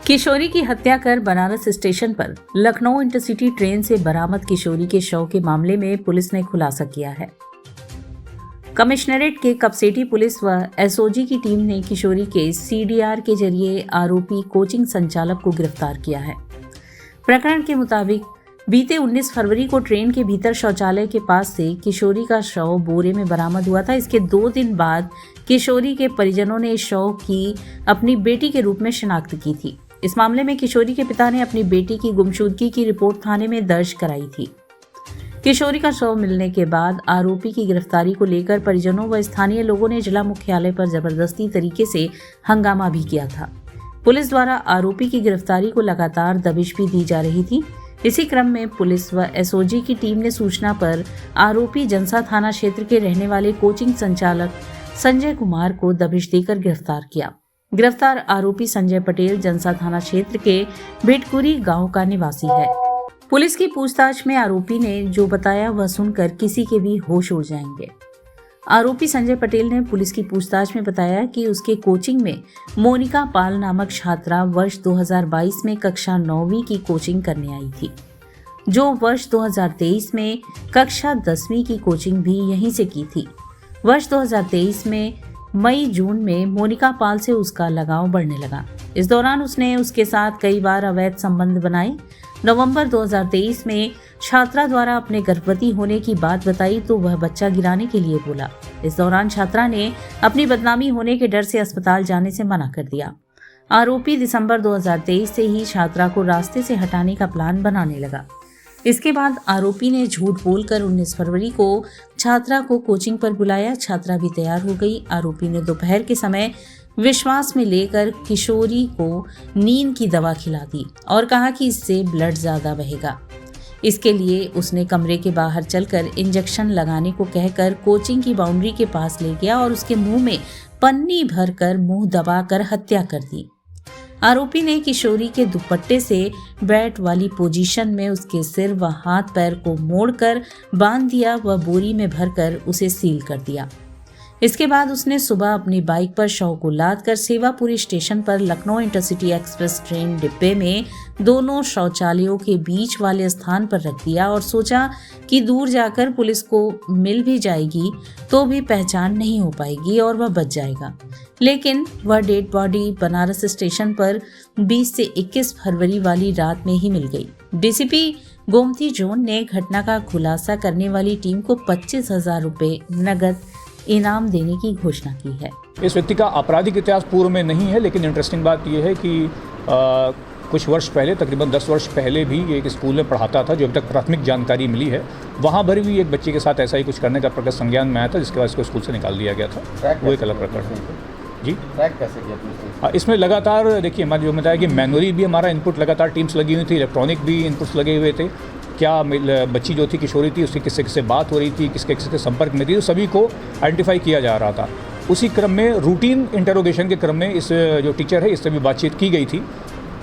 किशोरी की हत्या कर बनारस स्टेशन पर लखनऊ इंटरसिटी ट्रेन से बरामद किशोरी के शव के मामले में पुलिस ने खुलासा किया है। कमिश्नरेट के कपसेटी पुलिस व एसओजी की टीम ने किशोरी के सीडीआर के जरिए आरोपी कोचिंग संचालक को गिरफ्तार किया है। प्रकरण के मुताबिक बीते 19 फरवरी को ट्रेन के भीतर शौचालय के पास से किशोरी का शव बोरे में बरामद हुआ था। इसके 2 दिन बाद किशोरी के परिजनों ने इस शव की अपनी बेटी के रूप में शिनाख्त की थी। इस मामले में किशोरी के पिता ने अपनी बेटी की गुमशुदगी की रिपोर्ट थाने में दर्ज कराई थी। किशोरी का शव मिलने के बाद आरोपी की गिरफ्तारी को लेकर परिजनों व स्थानीय लोगों ने जिला मुख्यालय पर जबरदस्ती तरीके से हंगामा भी किया था। पुलिस द्वारा आरोपी की गिरफ्तारी को लगातार दबिश भी दी जा रही थी। इसी क्रम में पुलिस व एसओजी की टीम ने सूचना पर आरोपी जनसा थाना क्षेत्र के रहने वाले कोचिंग संचालक संजय कुमार को दबिश देकर गिरफ्तार किया। गिरफ्तार आरोपी संजय पटेल जनसा थाना क्षेत्र के भिटकुरी गांव का निवासी है। पुलिस की पूछताछ में आरोपी ने जो बताया वह सुनकर किसी के भी होश उड़ जाएंगे। आरोपी संजय पटेल ने पुलिस की पूछताछ में बताया कि उसके कोचिंग में मोनिका पाल नामक छात्रा वर्ष 2022 में कक्षा 9वीं की कोचिंग करने आई थी, जो वर्ष 2023 में कक्षा 10वीं की कोचिंग भी यहीं से की थी। वर्ष 2023 में मई जून में मोनिका पाल से उसका लगाव बढ़ने लगा। इस दौरान उसने उसके साथ कई बार अवैध संबंध बनाए। नवंबर 2023 में छात्रा द्वारा अपने गर्भवती होने की बात बताई तो वह बच्चा गिराने के लिए बोला। इस दौरान छात्रा ने अपनी बदनामी होने के डर से अस्पताल जाने से मना कर दिया। आरोपी दिसंबर 2023 से ही छात्रा को रास्ते से हटाने का प्लान बनाने लगा। इसके बाद आरोपी ने झूठ बोलकर 19 फरवरी को छात्रा को कोचिंग पर बुलाया। छात्रा भी तैयार हो गई। आरोपी ने दोपहर के समय विश्वास में लेकर किशोरी को नींद की दवा खिला दी और कहा कि इससे ब्लड ज्यादा बहेगा। इसके लिए उसने कमरे के बाहर चलकर इंजेक्शन लगाने को कहकर कोचिंग की बाउंड्री के पास ले गया और उसके मुंह में पन्नी भरकर मुंह दबाकर हत्या कर दी। आरोपी ने किशोरी के दुपट्टे से बैट वाली पोजीशन में उसके सिर व हाथ पैर को मोड़कर बांध दिया व बोरी में भरकर उसे सील कर दिया। इसके बाद उसने सुबह अपनी बाइक पर शव को लादकर सेवापुरी स्टेशन पर लखनऊ इंटरसिटी एक्सप्रेस ट्रेन डिब्बे में दोनों शौचालयों के बीच वाले स्थान पर रख दिया और सोचा कि दूर जाकर पुलिस को मिल भी जाएगी तो भी पहचान नहीं हो पाएगी और वह बच जाएगा। लेकिन वह डेड बॉडी बनारस स्टेशन पर 20 से 21 फरवरी वाली रात में ही मिल गई। डीसीपी गोमती जोन ने घटना का खुलासा करने वाली टीम को 25,000 रुपये नगद इनाम देने की घोषणा की है। इस व्यक्ति का आपराधिक इतिहास पूर्व में नहीं है, लेकिन इंटरेस्टिंग बात यह है कि कुछ वर्ष पहले, तकरीबन 10 वर्ष पहले भी एक स्कूल में पढ़ाता था। जो अभी तक प्राथमिक जानकारी मिली है, वहाँ पर भी एक बच्चे के साथ ऐसा ही कुछ करने का प्रकट संज्ञान में आया था, जिसके बाद इसको स्कूल से निकाल दिया गया था। वो एक अलग प्रकरण है। जी, ट्रैक कैसे किया? इसमें लगातार देखिए, हमारे जो बताया कि मैनुअली भी हमारा इनपुट लगातार टीम्स लगी हुई थी, इलेक्ट्रॉनिक भी इनपुट्स लगे हुए थे। क्या बच्ची जो थी किशोरी थी, उसकी किससे किससे बात हो रही थी, किसके किसके संपर्क में थी, तो सभी को आइडेंटिफाई किया जा रहा था। उसी क्रम में रूटीन इंटरोगेशन के क्रम में इस जो टीचर है इससे भी बातचीत की गई थी।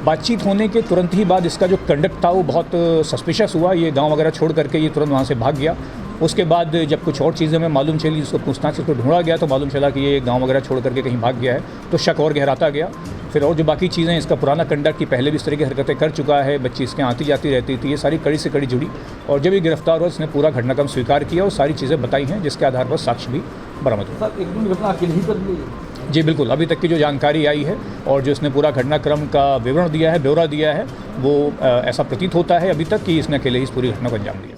बातचीत होने के तुरंत ही बाद इसका जो कंडक्ट था वो बहुत सस्पिशियस हुआ। ये गांव वगैरह छोड़ करके ये तुरंत वहाँ से भाग गया। उसके बाद जब कुछ और चीज़ें हमें मालूम चली, जिसको पूछताछ उसको ढूंढा गया तो मालूम चला कि ये गांव वगैरह छोड़ करके कहीं भाग गया है, तो शक और गहराता गया। फिर और जो बाकी चीज़ें, इसका पुराना कंडक्ट की पहले भी इस तरह की हरकतें कर चुका है, बच्ची इसके आती जाती रहती थी, ये सारी कड़ी से कड़ी जुड़ी। और जब ये गिरफ्तार हुआ, इसने पूरा घटनाक्रम स्वीकार किया और सारी चीज़ें बताई हैं, जिसके आधार पर साक्ष्य भी बरामद हुआ। एक दिन घटना अकेले ही कर ली? जी बिल्कुल, अभी तक की जो जानकारी आई है और जो इसने पूरा घटनाक्रम का विवरण दिया है, ब्यौरा दिया है, वो ऐसा प्रतीत होता है अभी तक कि इसने अकेले ही इस पूरी घटना को अंजाम दिया।